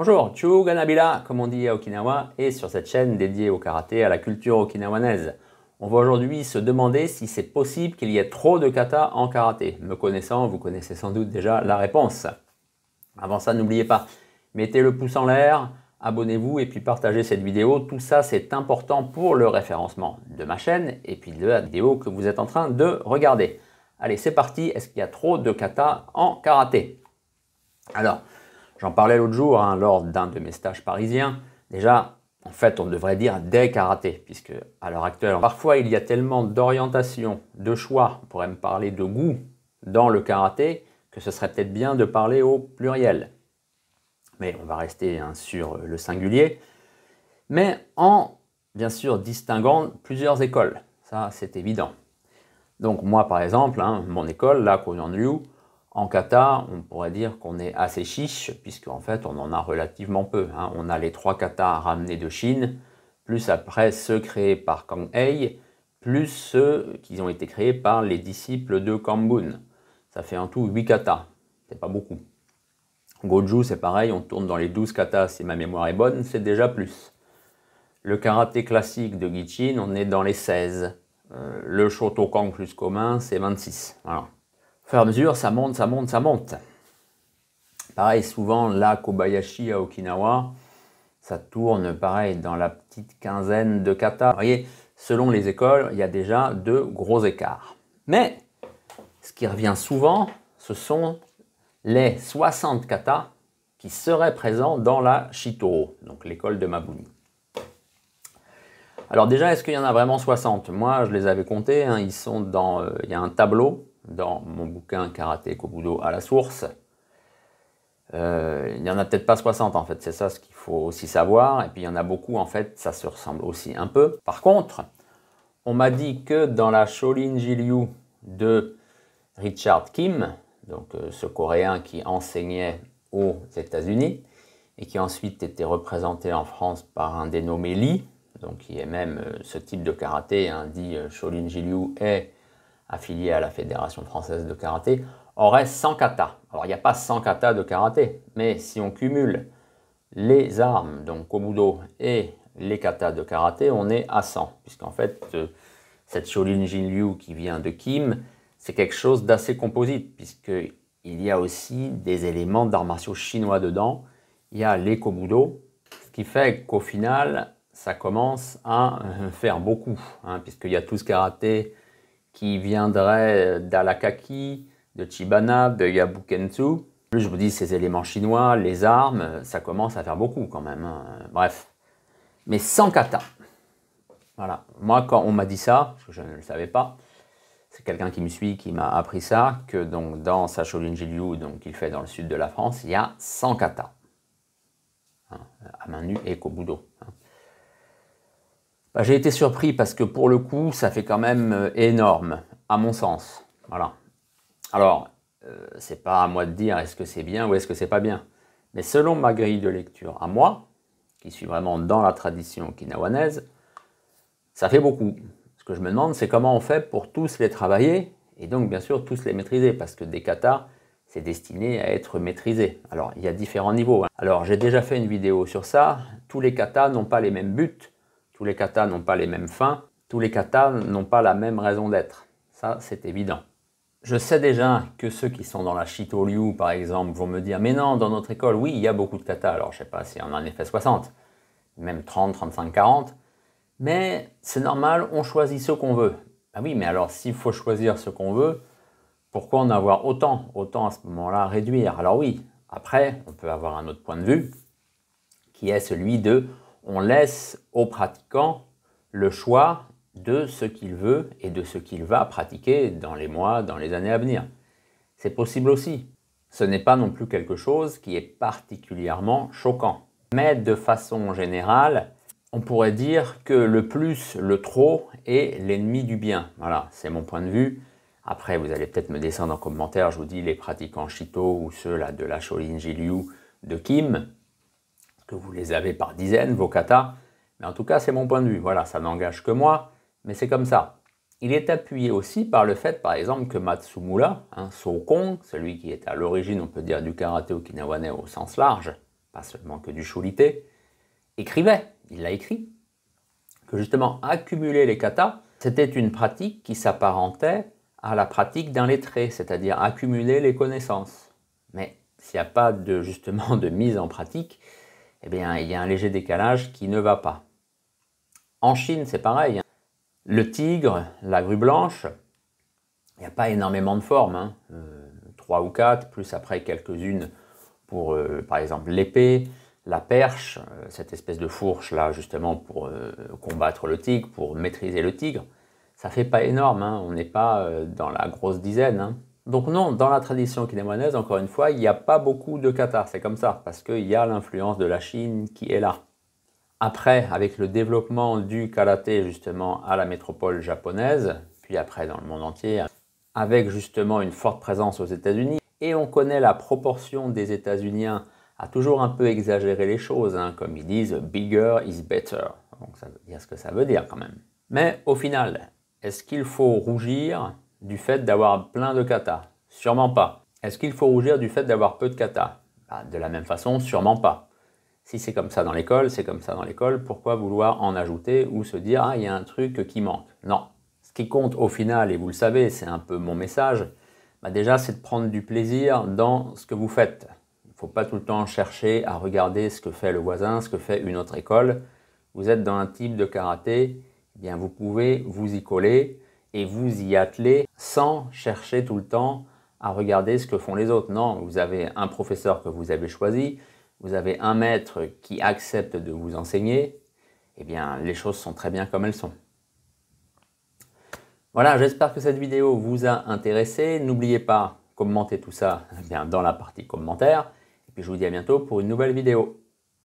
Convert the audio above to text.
Bonjour, Chu Ganabila, comme on dit à Okinawa, et sur cette chaîne dédiée au karaté et à la culture okinawanaise. On va aujourd'hui se demander si c'est possible qu'il y ait trop de kata en karaté. Me connaissant, vous connaissez sans doute déjà la réponse. Avant ça, n'oubliez pas, mettez le pouce en l'air, abonnez-vous et puis partagez cette vidéo. Tout ça, c'est important pour le référencement de ma chaîne et puis de la vidéo que vous êtes en train de regarder. Allez, c'est parti. Est-ce qu'il y a trop de kata en karaté? Alors, j'en parlais l'autre jour lors d'un de mes stages parisiens. Déjà, en fait, on devrait dire des karatés, puisque à l'heure actuelle, parfois il y a tellement d'orientation, de choix, on pourrait me parler de goût dans le karaté, que ce serait peut-être bien de parler au pluriel. Mais on va rester sur le singulier, mais en, bien sûr, distinguant plusieurs écoles. Ça, c'est évident. Donc moi, par exemple, mon école, la Konan-ryu, en kata, on pourrait dire qu'on est assez chiche, puisqu'en fait, on en a relativement peu. On a les 3 katas ramenés de Chine, plus après ceux créés par Kang Hei, plus ceux qui ont été créés par les disciples de Kambun. Ça fait en tout 8 katas, c'est pas beaucoup. Goju, c'est pareil, on tourne dans les 12 katas, si ma mémoire est bonne, c'est déjà plus. Le karaté classique de Gichin, on est dans les 16. Le Shotokan plus commun, c'est 26. Voilà. Au fur et à mesure, ça monte, ça monte, ça monte. Pareil, souvent, la Kobayashi à Okinawa, ça tourne, pareil, dans la petite quinzaine de katas. Vous voyez, selon les écoles, il y a déjà de gros écarts. Mais, ce qui revient souvent, ce sont les 60 katas qui seraient présents dans la Shitō, donc l'école de Mabuni. Alors déjà, est-ce qu'il y en a vraiment 60? Moi, je les avais comptés, ils sont dans, il y a un tableau dans mon bouquin Karaté Kobudo à la source. Il n'y en a peut-être pas 60 en fait, c'est ça ce qu'il faut aussi savoir. Et puis il y en a beaucoup en fait, ça se ressemble aussi un peu. Par contre, on m'a dit que dans la Shaolin Ji-Ryu de Richard Kim, donc ce Coréen qui enseignait aux États-Unis et qui ensuite était représenté en France par un dénommé Lee, donc qui est même ce type de karaté, dit Shaolin Ji-Ryu est affilié à la Fédération française de karaté, aurait 100 katas. Alors il n'y a pas 100 katas de karaté, mais si on cumule les armes, donc Kobudo, et les katas de karaté, on est à 100. Puisqu'en fait, cette Shaolin Ji-Ryu qui vient de Kim, c'est quelque chose d'assez composite, puisqu'il y a aussi des éléments d'arts martiaux chinois dedans. Il y a les Kobudo, ce qui fait qu'au final, ça commence à faire beaucoup, puisqu'il y a tout ce karaté qui viendrait d'Alakaki, de Chibana, de Yabukentsu. Plus je vous dis ces éléments chinois, les armes, ça commence à faire beaucoup quand même. Bref, mais 100 kata. Voilà. Moi, quand on m'a dit ça, parce que je ne le savais pas, c'est quelqu'un qui me suit qui m'a appris ça, que donc dans sa Shaolin Ji-Ryu, qu'il fait dans le sud de la France, il y a 100 kata. À main nue et Kobudo. J'ai été surpris parce que pour le coup, ça fait quand même énorme, à mon sens. Voilà. Alors, c'est pas à moi de dire est-ce que c'est bien ou est-ce que c'est pas bien. Mais selon ma grille de lecture à moi, qui suis vraiment dans la tradition okinawanaise, ça fait beaucoup. Ce que je me demande, c'est comment on fait pour tous les travailler et donc bien sûr tous les maîtriser parce que des katas, c'est destiné à être maîtrisé. Alors, il y a différents niveaux. Alors, j'ai déjà fait une vidéo sur ça. Tous les katas n'ont pas les mêmes buts. Tous les katas n'ont pas les mêmes fins, tous les katas n'ont pas la même raison d'être. Ça, c'est évident. Je sais déjà que ceux qui sont dans la Shitō-ryu, par exemple, vont me dire « Mais non, dans notre école, oui, il y a beaucoup de katas. » Alors, je ne sais pas si on en a fait 60, même 30, 35, 40. Mais c'est normal, on choisit ce qu'on veut. Ah oui, mais alors, s'il faut choisir ce qu'on veut, pourquoi en avoir autant? Autant à ce moment-là réduire. Alors oui, après, on peut avoir un autre point de vue, qui est celui de on laisse au pratiquant le choix de ce qu'il veut et de ce qu'il va pratiquer dans les mois, dans les années à venir. C'est possible aussi. Ce n'est pas non plus quelque chose qui est particulièrement choquant. Mais de façon générale, on pourrait dire que le plus, le trop est l'ennemi du bien. Voilà, c'est mon point de vue. Après, vous allez peut-être me descendre en commentaire, je vous dis les pratiquants Shito ou ceux-là de la Shaolin Ji-Ryu de Kim, que vous les avez par dizaines, vos katas, mais en tout cas, c'est mon point de vue. Voilà, ça n'engage que moi, mais c'est comme ça. Il est appuyé aussi par le fait, par exemple, que Matsumura, Sokong, celui qui est à l'origine, on peut dire, du karaté okinawanais au sens large, pas seulement que du shurite, écrivait, il l'a écrit, que justement accumuler les katas, c'était une pratique qui s'apparentait à la pratique d'un lettré, c'est-à-dire accumuler les connaissances. Mais s'il n'y a pas justement de mise en pratique, eh bien, il y a un léger décalage qui ne va pas. En Chine, c'est pareil. Le tigre, la grue blanche, il n'y a pas énormément de formes, hein. 3 ou 4, plus après quelques-unes pour, par exemple, l'épée, la perche, cette espèce de fourche là justement pour combattre le tigre, pour maîtriser le tigre. Ça fait pas énorme, hein. On n'est pas dans la grosse dizaine, hein. Donc non, dans la tradition okinawanais, encore une fois, il n'y a pas beaucoup de kata, c'est comme ça, parce qu'il y a l'influence de la Chine qui est là. Après, avec le développement du karaté justement à la métropole japonaise, puis après dans le monde entier, avec justement une forte présence aux États-Unis, et on connaît la proportion des États-Uniens à toujours un peu exagérer les choses, hein, comme ils disent « bigger is better ». Donc ça veut dire ce que ça veut dire quand même. Mais au final, est-ce qu'il faut rougir du fait d'avoir plein de katas? Sûrement pas. Est-ce qu'il faut rougir du fait d'avoir peu de katas? De la même façon, sûrement pas. Si c'est comme ça dans l'école, c'est comme ça dans l'école, pourquoi vouloir en ajouter ou se dire « ah, il y a un truc qui manque ». Non. Ce qui compte au final, et vous le savez, c'est un peu mon message, déjà c'est de prendre du plaisir dans ce que vous faites. Il ne faut pas tout le temps chercher à regarder ce que fait le voisin, ce que fait une autre école. Vous êtes dans un type de karaté, eh bien vous pouvez vous y coller et vous y atteler sans chercher tout le temps à regarder ce que font les autres. Non, vous avez un professeur que vous avez choisi, vous avez un maître qui accepte de vous enseigner, eh bien les choses sont très bien comme elles sont. Voilà, j'espère que cette vidéo vous a intéressé. N'oubliez pas, commentez tout ça dans la partie commentaires. Et puis je vous dis à bientôt pour une nouvelle vidéo.